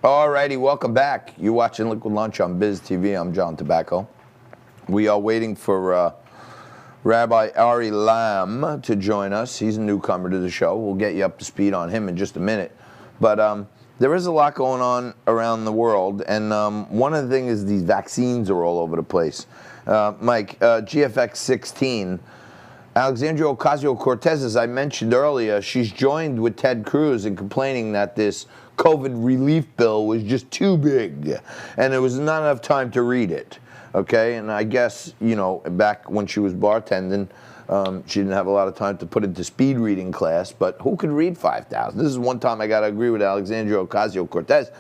All righty, welcome back. You're watching Liquid Lunch on BizTV. I'm John Tobacco. We are waiting for Rabbi Ari Lamm to join us. He's a newcomer to the show. We'll get you up to speed on him in just a minute. But there is a lot going on around the world, and one of the things is these vaccines are all over the place. Mike, GFX 16, Alexandria Ocasio-Cortez, as I mentioned earlier, she's joined with Ted Cruz in complaining that this COVID relief bill was just too big, and there was not enough time to read it. Okay, and I guess, you know, back when she was bartending, she didn't have a lot of time to put into speed reading class, but who could read 5,000? This is one time I got to agree with Alexandria Ocasio-Cortez,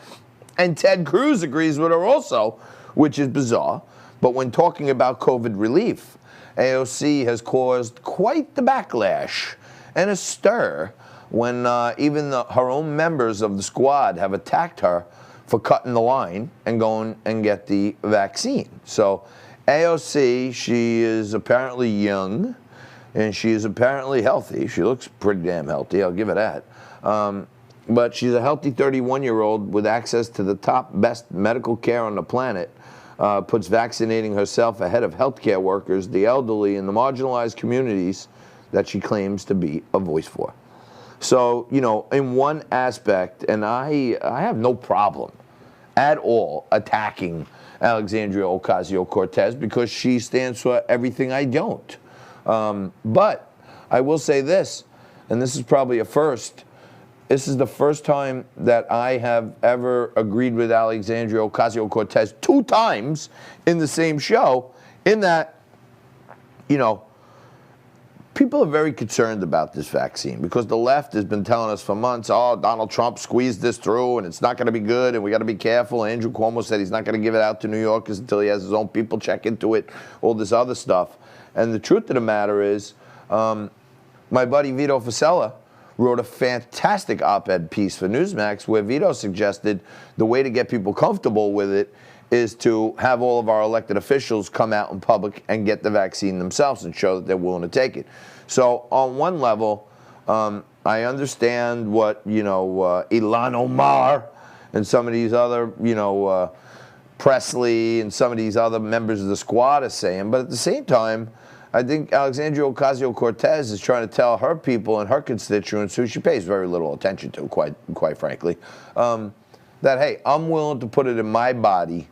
and Ted Cruz agrees with her also, which is bizarre. But when talking about COVID relief, AOC has caused quite the backlash and a stir when even her own members of the squad have attacked her for cutting the line and going and get the vaccine. So AOC, she is apparently young, and she is apparently healthy. She looks pretty damn healthy, I'll give her that. But she's a healthy 31-year-old with access to the top best medical care on the planet, puts vaccinating herself ahead of healthcare workers, the elderly, and the marginalized communities that she claims to be a voice for. So, you know, in one aspect, and I have no problem at all attacking Alexandria Ocasio-Cortez because she stands for everything I don't. But I will say this, and this is probably a first. This is the first time that I have ever agreed with Alexandria Ocasio-Cortez 2 times in the same show, in that, you know, people are very concerned about this vaccine because the left has been telling us for months, oh, Donald Trump squeezed this through and it's not going to be good and we got to be careful. Andrew Cuomo said he's not going to give it out to New Yorkers until he has his own people check into it, all this other stuff. And the truth of the matter is, my buddy Vito Fossella wrote a fantastic op-ed piece for Newsmax where Vito suggested the way to get people comfortable with it is to have all of our elected officials come out in public and get the vaccine themselves and show that they're willing to take it. So on one level, I understand what, you know, Ilhan Omar and some of these other, you know, Presley and some of these other members of the squad are saying. But at the same time, I think Alexandria Ocasio-Cortez is trying to tell her people and her constituents, who she pays very little attention to, quite frankly, that, hey, I'm willing to put it in my body,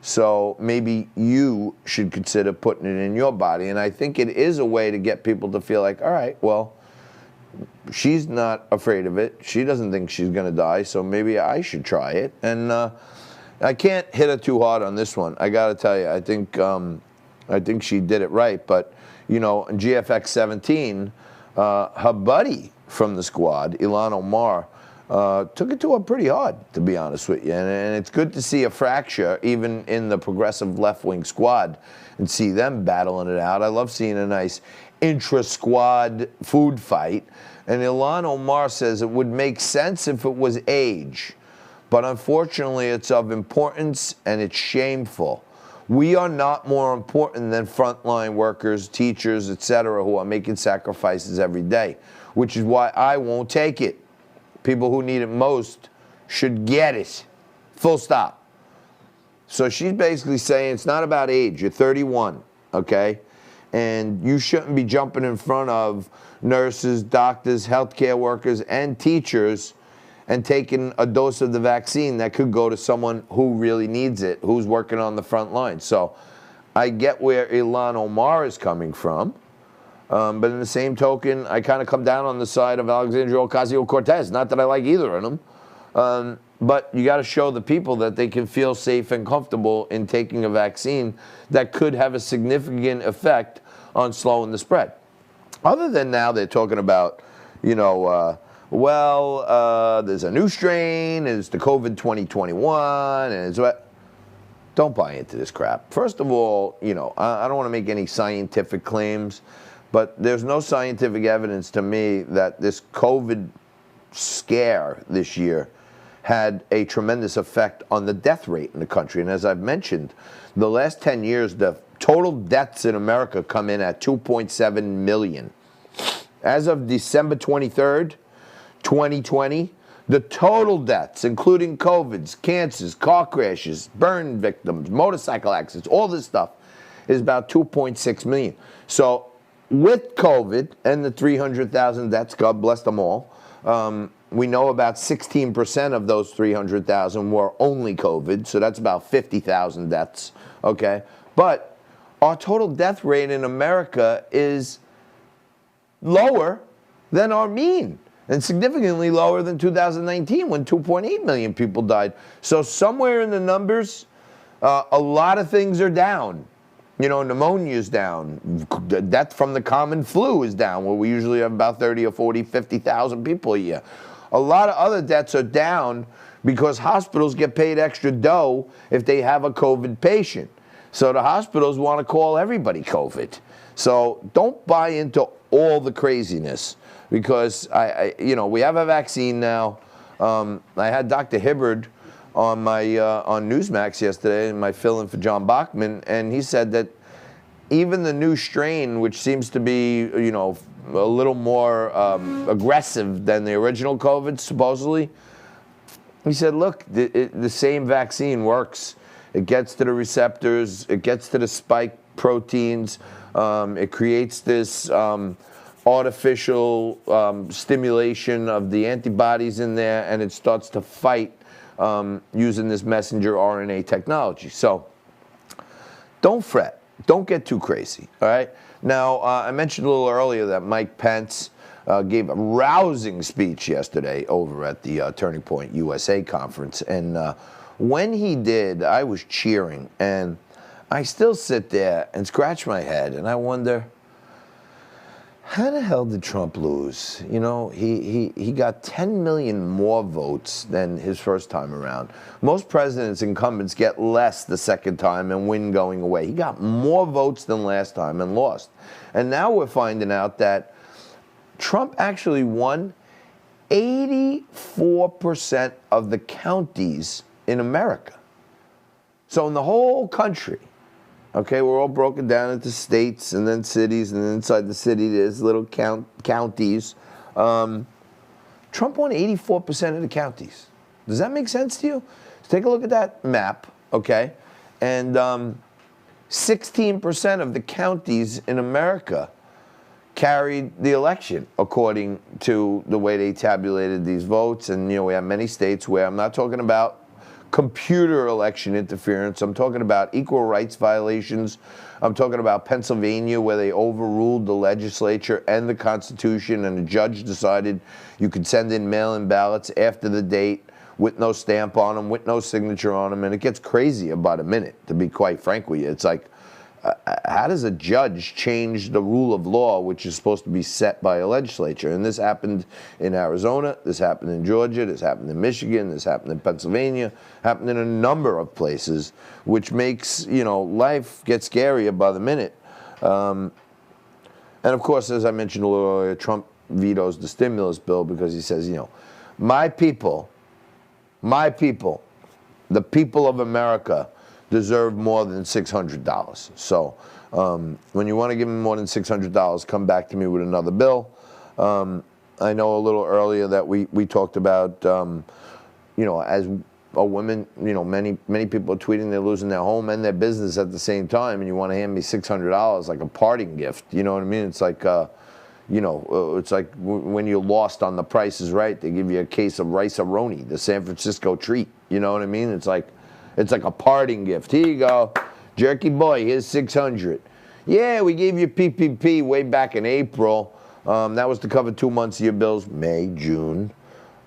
so maybe you should consider putting it in your body. And I think it is a way to get people to feel like, all right, well, she's not afraid of it. She doesn't think she's going to die, so maybe I should try it. And I can't hit her too hard on this one. I got to tell you, I think she did it right. But, you know, in GFX 17, her buddy from the squad, Ilhan Omar, took it to her pretty hard, to be honest with you. And it's good to see a fracture even in the progressive left-wing squad and see them battling it out. I love seeing a nice intra-squad food fight. And Ilhan Omar says it would make sense if it was age. But unfortunately, it's of importance and it's shameful. We are not more important than frontline workers, teachers, etc., who are making sacrifices every day, which is why I won't take it. People who need it most should get it. Full stop. So she's basically saying it's not about age. You're 31, okay? And you shouldn't be jumping in front of nurses, doctors, healthcare workers, and teachers and taking a dose of the vaccine that could go to someone who really needs it, who's working on the front line. So I get where Ilhan Omar is coming from. But in the same token, I kind of come down on the side of Alexandria Ocasio-Cortez. Not that I like either of them. But you got to show the people that they can feel safe and comfortable in taking a vaccine that could have a significant effect on slowing the spread. Other than now they're talking about, you know, there's a new strain, it's the COVID 2021, and it's what. Don't buy into this crap. First of all, you know, I don't want to make any scientific claims, but there's no scientific evidence to me that this COVID scare this year had a tremendous effect on the death rate in the country. And as I've mentioned, the last 10 years, the total deaths in America come in at 2.7 million. As of December 23rd, 2020, The total deaths, including COVIDs, cancers, car crashes, burn victims, motorcycle accidents, all this stuff, is about 2.6 million. So with COVID and the 300,000 deaths, God bless them all, we know about 16% of those 300,000 were only COVID, so that's about 50,000 deaths, okay? But our total death rate in America is lower than our mean, and significantly lower than 2019 when 2.8 million people died. So somewhere in the numbers, a lot of things are down. You know, pneumonia's down. Death from the common flu is down, where we usually have about 30 or 40, 50,000 people a year. A lot of other deaths are down because hospitals get paid extra dough if they have a COVID patient. So the hospitals want to call everybody COVID. So don't buy into all the craziness, because we have a vaccine now. I had Dr. Hibbard on my on Newsmax yesterday, in my fill-in for John Bachman, and he said that even the new strain, which seems to be a little more aggressive than the original COVID, supposedly, he said, look, the same vaccine works. It gets to the receptors, it gets to the spike proteins, it creates this artificial stimulation of the antibodies in there, and it starts to fight using this messenger RNA technology. So don't fret. Don't get too crazy, all right? Now, I mentioned a little earlier that Mike Pence gave a rousing speech yesterday over at the Turning Point USA conference. And when he did, I was cheering. And I still sit there and scratch my head, and I wonder, how the hell did Trump lose? You know, he got 10 million more votes than his first time around. Most presidents, incumbents, get less the second time and win going away. He got more votes than last time and lost. And now we're finding out that Trump actually won 84% of the counties in America. So in the whole country, okay, we're all broken down into states and then cities, and then inside the city there's little counties. Trump won 84% of the counties. Does that make sense to you? So take a look at that map, okay? And 16% of the counties in America carried the election, according to the way they tabulated these votes. And, we have many states where, I'm not talking about computer election interference, I'm talking about equal rights violations. I'm talking about Pennsylvania, where they overruled the legislature and the Constitution, and the judge decided you could send in mail-in ballots after the date with no stamp on them, with no signature on them, and it gets crazy about a minute, to be quite frank with you. It's like, how does a judge change the rule of law, which is supposed to be set by a legislature? And this happened in Arizona, this happened in Georgia, this happened in Michigan, this happened in Pennsylvania, happened in a number of places, which makes, life get scarier by the minute. And of course, as I mentioned a little earlier, Trump vetoes the stimulus bill because he says, my people, the people of America deserve more than $600. So when you want to give them more than $600, come back to me with another bill. I know a little earlier that we talked about, as a woman, many people are tweeting they're losing their home and their business at the same time, and you want to hand me $600 like a parting gift. You know what I mean? It's like, it's like when you're lost on The Price is Right, they give you a case of rice-a-roni, the San Francisco treat. You know what I mean? It's like a parting gift. Here you go. Jerky boy, here's $600. Yeah, we gave you PPP way back in April. That was to cover 2 months of your bills, May, June.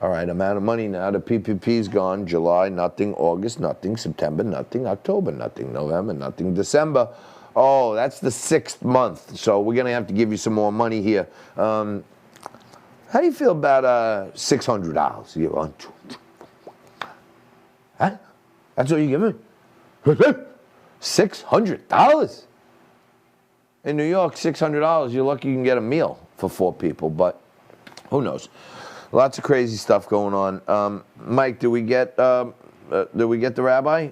All right, I'm out of money now. The PPP's gone. July, nothing. August, nothing. September, nothing. October, nothing. November, nothing. December, oh, that's the 6th month. So we're going to have to give you some more money here. How do you feel about $600? You want? Huh? That's all you give me? $600? In New York, $600, you're lucky you can get a meal for 4 people, but who knows? Lots of crazy stuff going on. Mike, do we get the rabbi?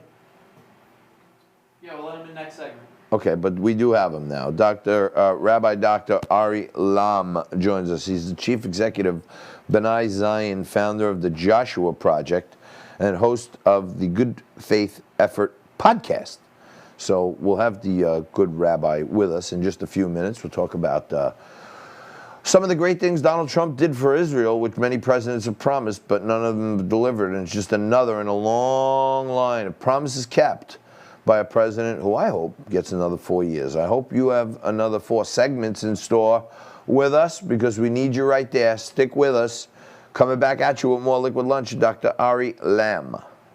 Yeah, we'll let him in next segment. Okay, but we do have him now. Rabbi Dr. Ari Lamm joins us. He's the chief executive Bnai Zion, founder of the Joshua Project, and host of the Good Faith Effort podcast. So we'll have the good rabbi with us in just a few minutes. We'll talk about some of the great things Donald Trump did for Israel, which many presidents have promised, but none of them have delivered. And it's just another in a long line of promises kept by a president who I hope gets another 4 years. I hope you have another 4 segments in store with us, because we need you right there. Stick with us. Coming back at you with more Liquid Lunch, Dr. Ari Lamm.